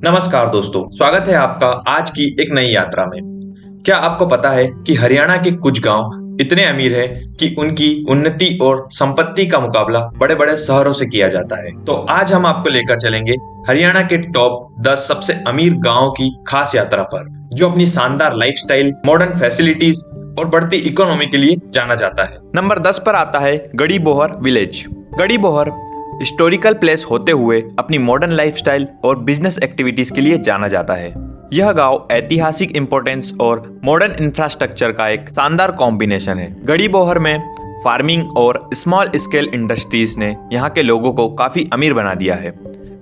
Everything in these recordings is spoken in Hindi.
नमस्कार दोस्तों, स्वागत है आपका आज की एक नई यात्रा में। क्या आपको पता है कि हरियाणा के कुछ गांव इतने अमीर हैं कि उनकी उन्नति और संपत्ति का मुकाबला बड़े-बड़े शहरों से किया जाता है। तो आज हम आपको लेकर चलेंगे हरियाणा के टॉप 10 सबसे अमीर गांवों की खास यात्रा पर, जो अपनी शानदार लाइफस्टाइल, मॉडर्न फैसिलिटीज और बढ़ती इकोनॉमी के लिए जाना जाता है। नंबर 10 पर आता है गढ़ीबोहर विलेज। गढ़ीबोहर हिस्टोरिकल प्लेस होते हुए अपनी मॉडर्न लाइफस्टाइल और बिजनेस एक्टिविटीज के लिए जाना जाता है। यह गांव ऐतिहासिक इंपॉर्टेंस और मॉडर्न इंफ्रास्ट्रक्चर का एक शानदार कॉम्बिनेशन है। गढ़ीबोहर में फार्मिंग और स्मॉल स्केल इंडस्ट्रीज ने यहाँ के लोगों को काफी अमीर बना दिया है।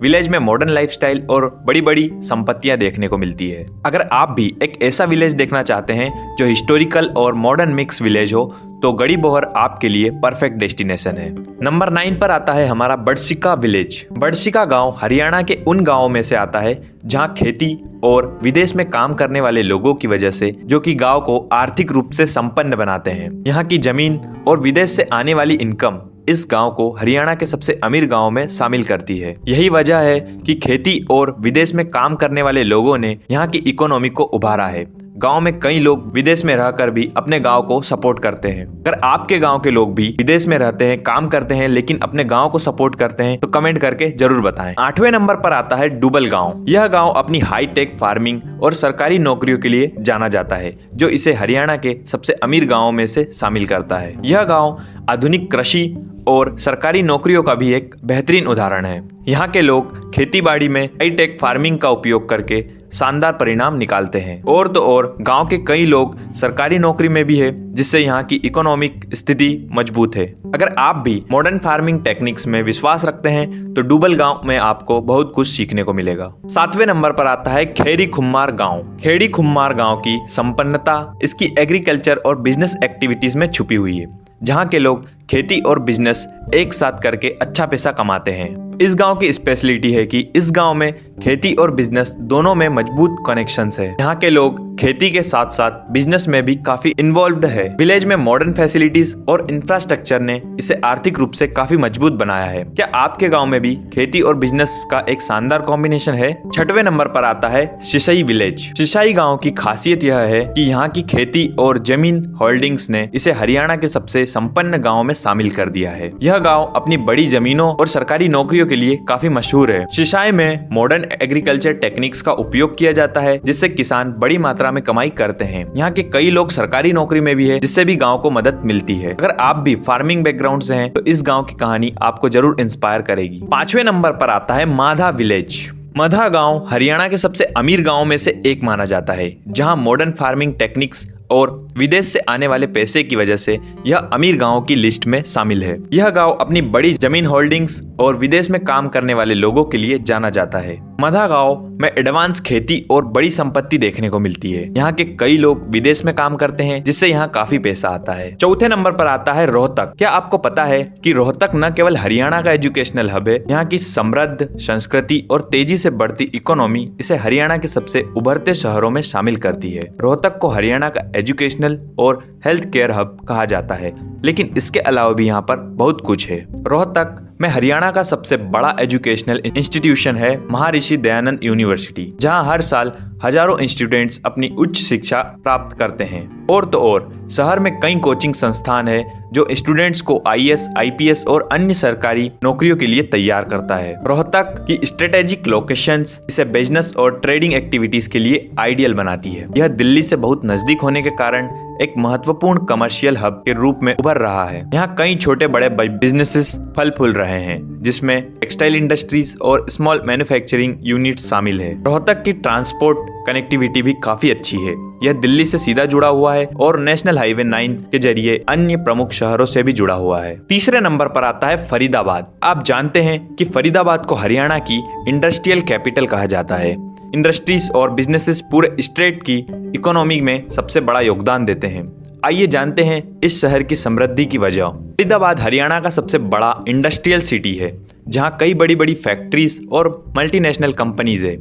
विलेज में मॉडर्न लाइफस्टाइल और बड़ी बड़ी संपत्तियां देखने को मिलती है। अगर आप भी एक ऐसा विलेज देखना चाहते हैं जो हिस्टोरिकल और मॉडर्न मिक्स विलेज हो, तो गढ़ीबोहर आपके लिए परफेक्ट डेस्टिनेशन है। नंबर 9 पर आता है हमारा बड़सिका विलेज। बड़सिका गांव हरियाणा के उन गांवों में से आता है जहां खेती और विदेश में काम करने वाले लोगों की वजह से जो कि गांव को आर्थिक रूप से संपन्न बनाते हैं। यहाँ की जमीन और विदेश से आने वाली इनकम इस गांव को हरियाणा के सबसे अमीर गांव में शामिल करती है। यही वजह है कि खेती और विदेश में काम करने वाले लोगों ने यहाँ की इकोनॉमी को उभारा है। गांव में कई लोग विदेश में रहकर भी अपने गांव को सपोर्ट करते हैं। अगर आपके गांव के लोग भी विदेश में रहते हैं, काम करते हैं, लेकिन अपने गांव को सपोर्ट करते हैं, तो कमेंट करके जरूर बताएं। 8वें नंबर पर आता है डुबल गांव। यह गांव अपनी हाई टेक फार्मिंग और सरकारी नौकरियों के लिए जाना जाता है, जो इसे हरियाणा के सबसे अमीर गाँवों में से शामिल करता है। यह गाँव आधुनिक कृषि और सरकारी नौकरियों का भी एक बेहतरीन उदाहरण है। यहाँ के लोग खेती बाड़ी में हाई टेक फार्मिंग का उपयोग करके शानदार परिणाम निकालते हैं। और तो और गांव के कई लोग सरकारी नौकरी में भी है, जिससे यहाँ की इकोनॉमिक स्थिति मजबूत है। अगर आप भी मॉडर्न फार्मिंग टेक्निक्स में विश्वास रखते हैं, तो डुबल गांव में आपको बहुत कुछ सीखने को मिलेगा। 7वें नंबर पर आता है खेड़ी खुम्मार गांव। खेड़ी खुम्मार गांव की संपन्नता इसकी एग्रीकल्चर और बिजनेस एक्टिविटीज में छुपी हुई है, जहाँ के लोग खेती और बिजनेस एक साथ करके अच्छा पैसा कमाते हैं। इस गांव की स्पेशलिटी है कि इस गांव में खेती और बिजनेस दोनों में मजबूत कनेक्शंस है। यहाँ के लोग खेती के साथ साथ बिजनेस में भी काफी इन्वॉल्व्ड है। विलेज में मॉडर्न फैसिलिटीज और इंफ्रास्ट्रक्चर ने इसे आर्थिक रूप से काफी मजबूत बनाया है। क्या आपके गांव में भी खेती और बिजनेस का एक शानदार कॉम्बिनेशन है? 6वें नंबर पर आता है सिसाई विलेज। सिसाई गाँव की खासियत यह है कि यहाँ की खेती और जमीन होल्डिंग्स ने इसे हरियाणा के सबसे संपन्न गाँव में शामिल कर दिया है। यह गाँव अपनी बड़ी जमीनों और सरकारी नौकरियों के लिए काफी मशहूर है। सिसाई में मॉडर्न एग्रीकल्चर टेक्निक्स का उपयोग किया जाता है, जिससे किसान बड़ी मात्रा में कमाई करते हैं। यहाँ के कई लोग सरकारी नौकरी में भी है, जिससे भी गांव को मदद मिलती है। अगर आप भी फार्मिंग बैकग्राउंड से हैं, तो इस गांव की कहानी आपको जरूर इंस्पायर करेगी। 5वें नंबर पर आता है माधा विलेज। मधा गांव हरियाणा के सबसे अमीर गांवों में से एक माना जाता है, जहां मॉडर्न फार्मिंग टेक्निक्स और विदेश से आने वाले पैसे की वजह से यह अमीर गांवों की लिस्ट में शामिल है। यह गांव अपनी बड़ी जमीन होल्डिंग्स और विदेश में काम करने वाले लोगों के लिए जाना जाता है। मधा गांव में एडवांस खेती और बड़ी संपत्ति देखने को मिलती है। यहाँ के कई लोग विदेश में काम करते हैं, जिससे यहाँ काफी पैसा आता है। 4थे नंबर पर आता है रोहतक। क्या आपको पता है कि रोहतक न केवल हरियाणा का एजुकेशनल हब है, यहाँ की समृद्ध संस्कृति और तेजी से बढ़ती इकोनॉमी इसे हरियाणा के सबसे उभरते शहरों में शामिल करती है। रोहतक को हरियाणा का एजुकेशनल और हेल्थ केयर हब कहा जाता है, लेकिन इसके अलावा भी यहाँ पर बहुत कुछ है। रोहतक में हरियाणा का सबसे बड़ा एजुकेशनल इंस्टीट्यूशन है महर्षि दयानंद यूनिवर्सिटी, जहां हर साल हजारों स्टूडेंट्स अपनी उच्च शिक्षा प्राप्त करते हैं। और तो और शहर में कई कोचिंग संस्थान है जो स्टूडेंट्स को आईएएस, आईपीएस और अन्य सरकारी नौकरियों के लिए तैयार करता है। रोहतक की स्ट्रेटेजिक लोकेशंस इसे बिजनेस और ट्रेडिंग एक्टिविटीज के लिए आइडियल बनाती है। यह दिल्ली से बहुत नजदीक होने के कारण एक महत्वपूर्ण कमर्शियल हब के रूप में उभर रहा है। यहाँ कई छोटे बड़े बिजनेसेस फल फूल रहे हैं, जिसमें टेक्सटाइल इंडस्ट्रीज और स्मॉल मैन्युफैक्चरिंग यूनिट्स शामिल है। रोहतक की ट्रांसपोर्ट कनेक्टिविटी भी काफी अच्छी है। यह दिल्ली से सीधा जुड़ा हुआ है और नेशनल हाईवे 9 के जरिए अन्य प्रमुख शहरों से भी जुड़ा हुआ है। 3रे नंबर पर आता है फरीदाबाद। आप जानते हैं कि फरीदाबाद को हरियाणा की इंडस्ट्रियल कैपिटल कहा जाता है। इंडस्ट्रीज और बिजनेसेस पूरे स्टेट की इकोनॉमी में सबसे बड़ा योगदान देते हैं। आइए जानते हैं इस शहर की समृद्धि की वजह। फरीदाबाद हरियाणा का सबसे बड़ा इंडस्ट्रियल सिटी है, जहाँ कई बड़ी बड़ी फैक्ट्रीज और मल्टीनेशनल कंपनीज है।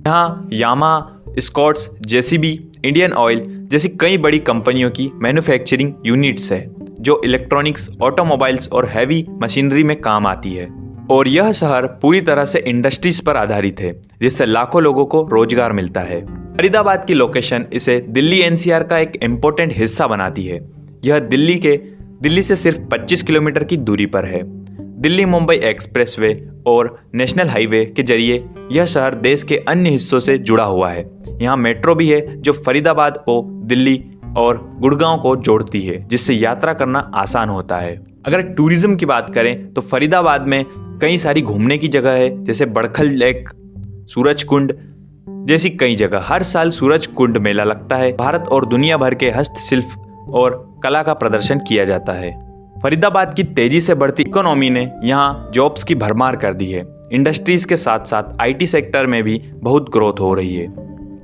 यहाँ यामा, स्कॉट्स, जेसीबी, इंडियन ऑयल जैसी कई बड़ी कंपनियों की मैन्युफैक्चरिंग यूनिट्स है, जो इलेक्ट्रॉनिक्स, ऑटोमोबाइल्स और हैवी मशीनरी में काम आती है। और यह शहर पूरी तरह से इंडस्ट्रीज पर आधारित है, जिससे लाखों लोगों को रोजगार मिलता है। फरीदाबाद की लोकेशन इसे दिल्ली एनसीआर का एक इम्पोर्टेंट हिस्सा बनाती है। यह दिल्ली से सिर्फ 25 किलोमीटर की दूरी पर है। दिल्ली मुंबई एक्सप्रेसवे और नेशनल हाईवे के जरिए यह शहर देश के अन्य हिस्सों से जुड़ा हुआ है। यहाँ मेट्रो भी है जो फरीदाबाद को दिल्ली और गुड़गांव को जोड़ती है, जिससे यात्रा करना आसान होता है। अगर टूरिज्म की बात करें तो फरीदाबाद में कई सारी घूमने की जगह है, जैसे बड़खल लेक, सूरज कुंड जैसी कई जगह। हर साल सूरज कुंड मेला लगता है। भारत और दुनिया भर के हस्तशिल्प और कला का प्रदर्शन किया जाता है। फरीदाबाद की तेजी से बढ़ती इकोनॉमी ने यहाँ जॉब्स की भरमार कर दी है। इंडस्ट्रीज के साथ साथ आईटी सेक्टर में भी बहुत ग्रोथ हो रही है।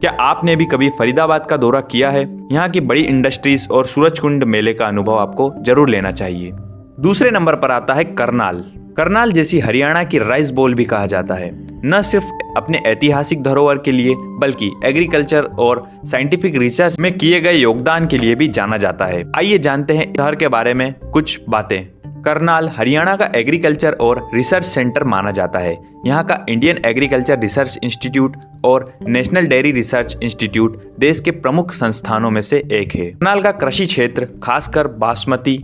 क्या आपने भी कभी फरीदाबाद का दौरा किया है? यहाँ की बड़ी इंडस्ट्रीज और सूरजकुंड मेले का अनुभव आपको जरूर लेना चाहिए। दूसरे नंबर पर आता है करनाल। करनाल जैसी हरियाणा की राइस बोल भी कहा जाता है। न सिर्फ अपने ऐतिहासिक धरोहर के लिए बल्कि एग्रीकल्चर और साइंटिफिक रिसर्च में किए गए योगदान के लिए भी जाना जाता है। आइए जानते हैं शहर के बारे में कुछ बातें। करनाल हरियाणा का एग्रीकल्चर और रिसर्च सेंटर माना जाता है। यहाँ का इंडियन एग्रीकल्चर रिसर्च इंस्टीट्यूट और नेशनल डेयरी रिसर्च इंस्टीट्यूट देश के प्रमुख संस्थानों में से एक है। करनाल का कृषि क्षेत्र खासकर बासमती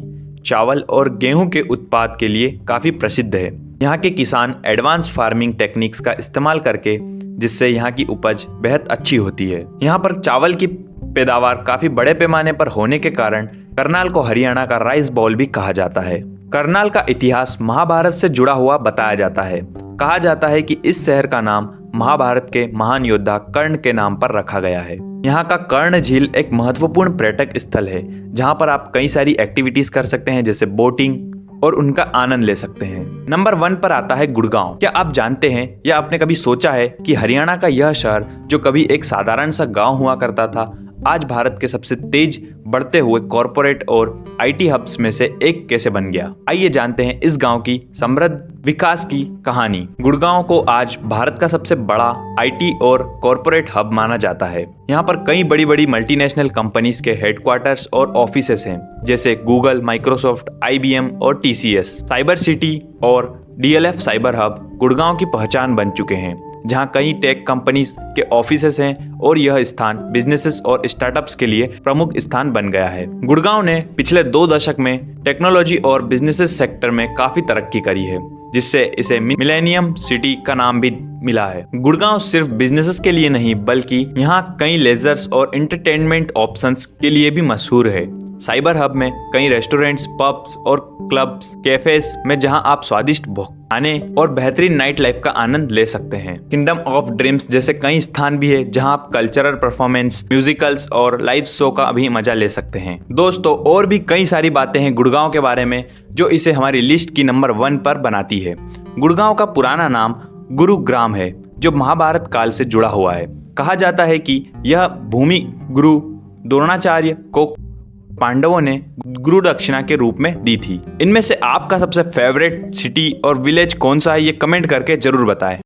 चावल और गेहूं के उत्पाद के लिए काफी प्रसिद्ध है। यहाँ के किसान एडवांस फार्मिंग टेक्निक्स का इस्तेमाल करके जिससे यहाँ की उपज बेहद अच्छी होती है। यहाँ पर चावल की पैदावार काफी बड़े पैमाने पर होने के कारण करनाल को हरियाणा का राइस बाउल भी कहा जाता है। करनाल का इतिहास महाभारत से जुड़ा हुआ बताया जाता है। कहा जाता है कि इस शहर का नाम महाभारत के महान योद्धा कर्ण के नाम पर रखा गया है। यहाँ का कर्ण झील एक महत्वपूर्ण पर्यटक स्थल है, जहाँ पर आप कई सारी एक्टिविटीज कर सकते हैं, जैसे बोटिंग, और उनका आनंद ले सकते हैं। नंबर 1 पर आता है गुड़गांव। क्या आप जानते हैं या आपने कभी सोचा है कि हरियाणा का यह शहर जो कभी एक साधारण सा गांव हुआ करता था, आज भारत के सबसे तेज बढ़ते हुए कॉरपोरेट और आईटी हब्स में से एक कैसे बन गया? आइए जानते हैं इस गांव की समृद्ध विकास की कहानी। गुड़गांव को आज भारत का सबसे बड़ा आईटी और कॉरपोरेट हब माना जाता है। यहाँ पर कई बड़ी बड़ी मल्टीनेशनल कंपनीज के हेडक्वार्टर्स और ऑफिसेस हैं, जैसे गूगल, माइक्रोसॉफ्ट, IBM और TCS। साइबर सिटी और DLF साइबर हब गुड़गांव की पहचान बन चुके हैं, जहां कई टेक कंपनीज के ऑफिसेस हैं और यह स्थान बिजनेसेस और स्टार्टअप्स के लिए प्रमुख स्थान बन गया है। गुड़गांव ने पिछले 2 दशक में टेक्नोलॉजी और बिजनेसेस सेक्टर में काफी तरक्की करी है, जिससे इसे मिलेनियम सिटी का नाम भी मिला है। गुड़गांव सिर्फ बिजनेसेस के लिए नहीं बल्कि यहाँ कई लेजर्स और एंटरटेनमेंट ऑप्शंस के लिए भी मशहूर है। साइबर हब में कई रेस्टोरेंट्स, पब्स और क्लब्स, कैफेज में जहां आप स्वादिष्ट खाने और बेहतरीन नाइट लाइफ का आनंद ले सकते हैं। किंगडम ऑफ ड्रीम्स जैसे कई स्थान भी है जहां आप कल्चरल परफॉर्मेंस, म्यूजिकल्स और लाइव शो का भी मजा ले सकते हैं। दोस्तों, और भी कई सारी बातें हैं गुड़गांव के बारे में जो इसे हमारी लिस्ट की नंबर 1 पर बनाती है। गुड़गांव का पुराना नाम गुरुग्राम है, जो महाभारत काल से जुड़ा हुआ है। कहा जाता है कि यह भूमि गुरु द्रोणाचार्य को पांडवों ने गुरु दक्षिणा के रूप में दी थी। इनमें से आपका सबसे फेवरेट सिटी और विलेज कौन सा है, ये कमेंट करके जरूर बताएं।